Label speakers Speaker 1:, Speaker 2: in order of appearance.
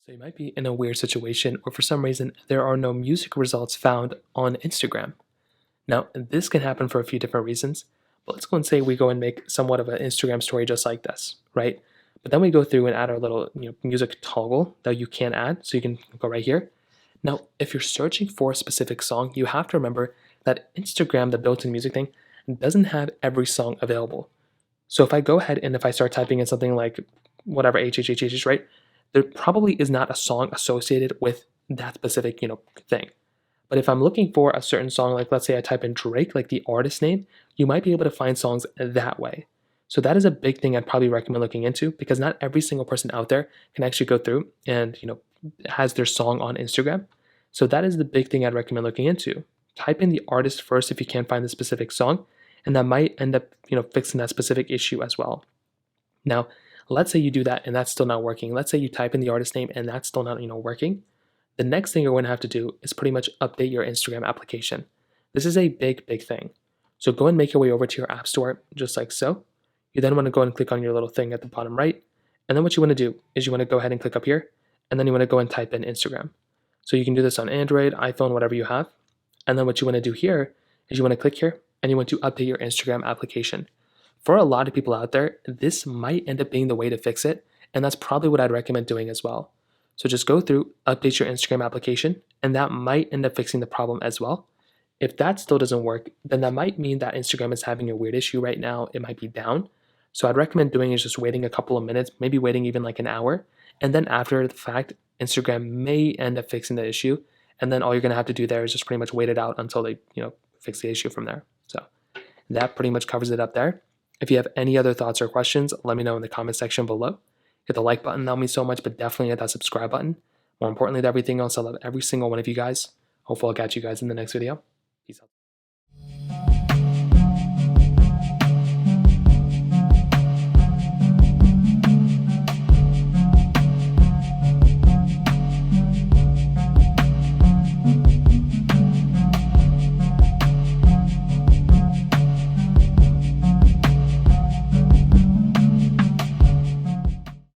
Speaker 1: So you might be in a weird situation where for some reason there are no music results found on Instagram. Now, this can happen for a few different reasons, but let's go and say we go and make somewhat of an Instagram story just like this, right? But then we go through and add our little music toggle that you can add. So you can go right here. Now, if you're searching for a specific song, you have to remember that Instagram, the built-in music thing, doesn't have every song available. So if I go ahead and if I start typing in something like whatever HHHH, right? There probably is not a song associated with that specific, thing. But if I'm looking for a certain song, like let's say I type in Drake, like the artist name, you might be able to find songs that way. So that is a big thing I'd probably recommend looking into because not every single person out there can actually go through and, has their song on Instagram. So that is the big thing I'd recommend looking into. Type in the artist first if you can't find the specific song, and that might end up, fixing that specific issue as well. Now, let's say you do that and that's still not working. Let's say you type in the artist name and that's still not, working. The next thing you're going to have to do is pretty much update your Instagram application. This is a big, big thing. So go and make your way over to your app store just like so. You then want to go and click on your little thing at the bottom right. And then what you want to do is you want to go ahead and click up here. And then you want to go and type in Instagram. So you can do this on Android, iPhone, whatever you have. And then what you want to do here is you want to click here and you want to update your Instagram application. For a lot of people out there, this might end up being the way to fix it. And that's probably what I'd recommend doing as well. So just go through, update your Instagram application, and that might end up fixing the problem as well. If that still doesn't work, then that might mean that Instagram is having a weird issue right now. It might be down. So I'd recommend doing is just waiting a couple of minutes, maybe waiting even like an hour. And then after the fact, Instagram may end up fixing the issue. And then all you're going to have to do there is just pretty much wait it out until they, fix the issue from there. So that pretty much covers it up there. If you have any other thoughts or questions, let me know in the comment section below. Hit the like button, that'll mean so much, but definitely hit that subscribe button. More importantly than everything else, I love every single one of you guys. Hopefully I'll catch you guys in the next video.